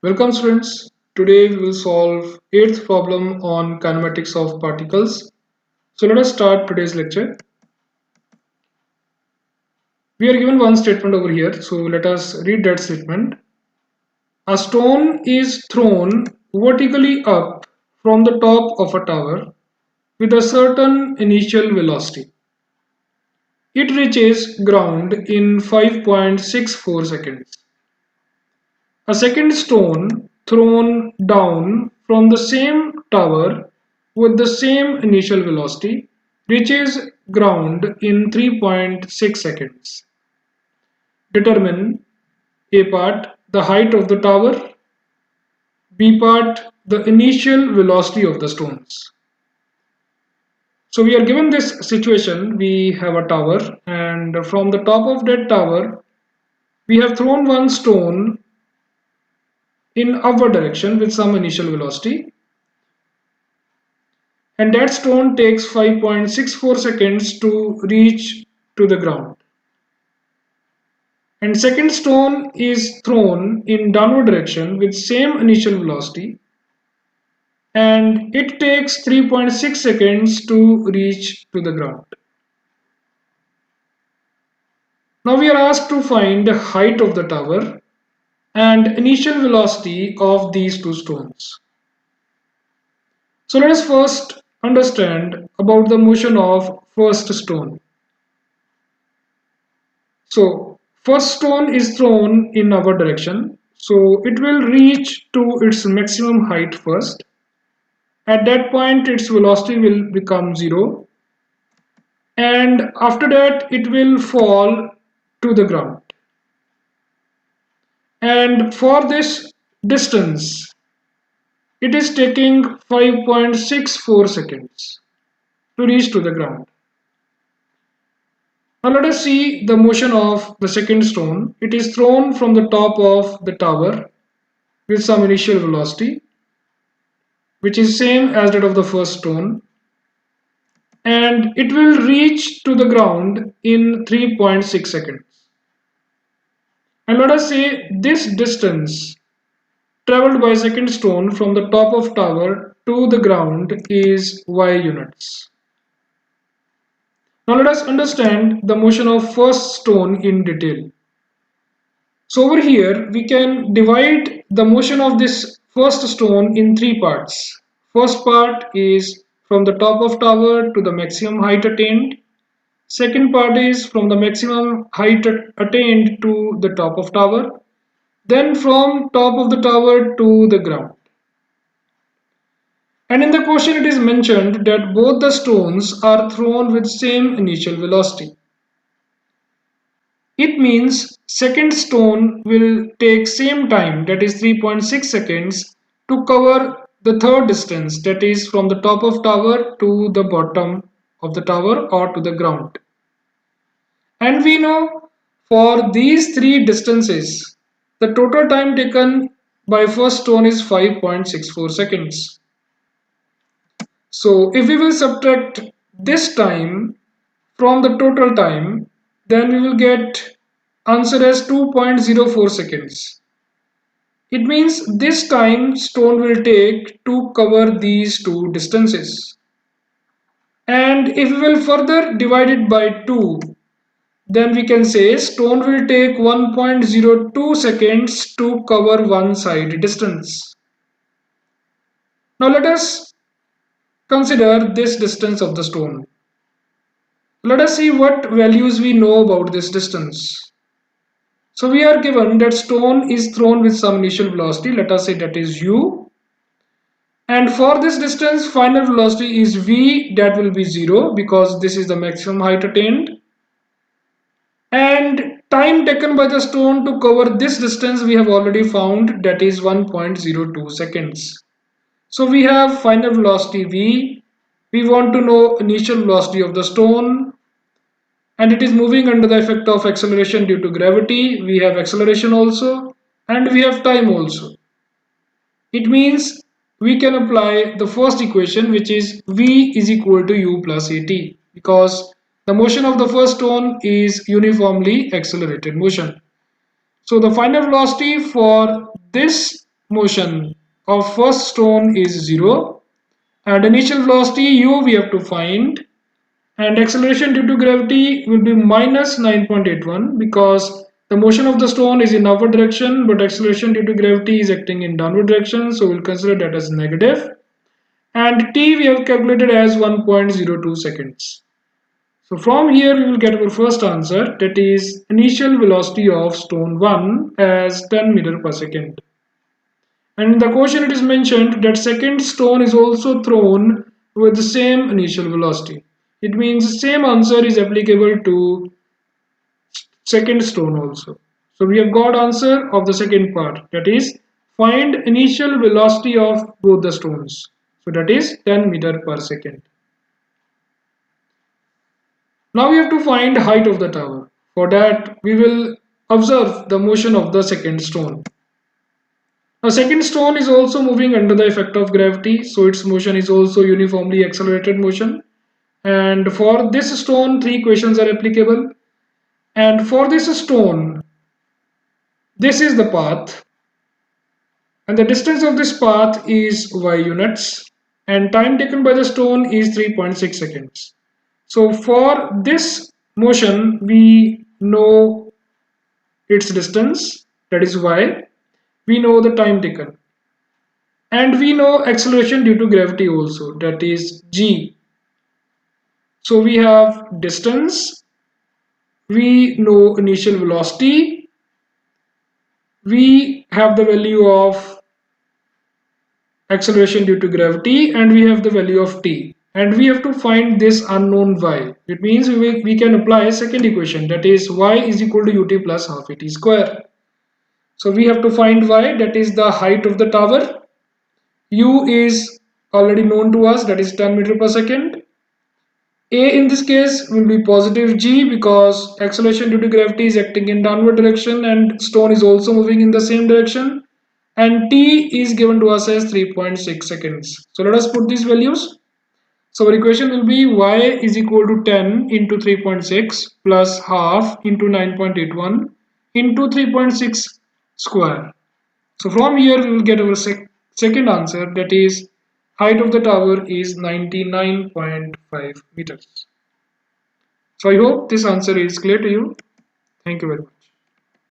Welcome students. Today we will solve 8th problem on kinematics of particles. So let us start today's lecture. We are given one statement over here. So let us read that statement. A stone is thrown vertically up from the top of a tower with a certain initial velocity. It reaches ground in 5.64 seconds. A second stone thrown down from the same tower with the same initial velocity reaches ground in 3.6 seconds. Determine A part the height of the tower, B part the initial velocity of the stones. So we are given this situation. We have a tower, and from the top of that tower we have thrown one stone in upward direction with some initial velocity, and that stone takes 5.64 seconds to reach to the ground. And second stone is thrown in downward direction with same initial velocity, and it takes 3.6 seconds to reach to the ground. Now we are asked to find the height of the tower and initial velocity of these two stones. So let us first understand about the motion of first stone. So first stone is thrown in our direction, so it will reach to its maximum height first. At that point its velocity will become 0, and after that it will fall to the ground. And for this distance it is taking 5.64 seconds to reach to the ground. Now let us see the motion of the second stone. It is thrown from the top of the tower with some initial velocity, which is same as that of the first stone, and it will reach to the ground in 3.6 seconds. And let us say this distance traveled by second stone from the top of tower to the ground is y units. Now let us understand the motion of first stone in detail. So over here we can divide the motion of this first stone in three parts. First part is from the top of tower to the maximum height attained. Second part is from the maximum height attained to the top of tower. Then from top of the tower to the ground. And in the question it is mentioned that both the stones are thrown with same initial velocity. It means second stone will take same time, that is 3.6 seconds, to cover the third distance, that is from the top of tower to the bottom of the tower or to the ground. And we know for these three distances the total time taken by first stone is 5.64 seconds. So if we will subtract this time from the total time, then we will get answer as 2.04 seconds. It means this time stone will take to cover these two distances. And if we will further divide it by 2, then we can say stone will take 1.02 seconds to cover one side distance. Now let us consider this distance of the stone. Let us see what values we know about this distance. So we are given that stone is thrown with some initial velocity, let us say that is u, and for this distance final velocity is v, that will be 0 because this is the maximum height attained, and time taken by the stone to cover this distance we have already found, that is 1.02 seconds. So we have final velocity v, we want to know initial velocity of the stone, and it is moving under the effect of acceleration due to gravity. We have acceleration also, and we have time also. It means we can apply the first equation, which is v is equal to u plus at, because the motion of the first stone is uniformly accelerated motion. So the final velocity for this motion of first stone is 0, and initial velocity u we have to find, and acceleration due to gravity will be minus 9.81 because the motion of the stone is in upward direction but acceleration due to gravity is acting in downward direction, so we'll consider that as negative. And t we have calculated as 1.02 seconds. So from here we will get our first answer, that is initial velocity of stone 1 as 10 meter per second. And in the question it is mentioned that second stone is also thrown with the same initial velocity. It means the same answer is applicable to second stone also. So we have got answer of the second part, that is find initial velocity of both the stones. So that is 10 meter per second. Now we have to find height of the tower. For that we will observe the motion of the second stone. Now second stone is also moving under the effect of gravity, so its motion is also uniformly accelerated motion. And for this stone, three equations are applicable. And for this stone, this is the path. And the distance of this path is y units. And time taken by the stone is 3.6 seconds. So for this motion, we know its distance, that is y. We know the time taken. And we know acceleration due to gravity also, that is g. So we have distance, we know initial velocity, we have the value of acceleration due to gravity, and we have the value of t. And we have to find this unknown y. It means we can apply a second equation, that is y is equal to ut plus half at square. So we have to find y, that is the height of the tower. U is already known to us, that is 10 meter per second. A in this case will be positive g because acceleration due to gravity is acting in downward direction and stone is also moving in the same direction. And t is given to us as 3.6 seconds. So let us put these values. So our equation will be y is equal to 10 into 3.6 plus half into 9.81 into 3.6 square. So from here we will get our second answer, that is height of the tower is 99.5 meters. So I hope this answer is clear to you. Thank you very much.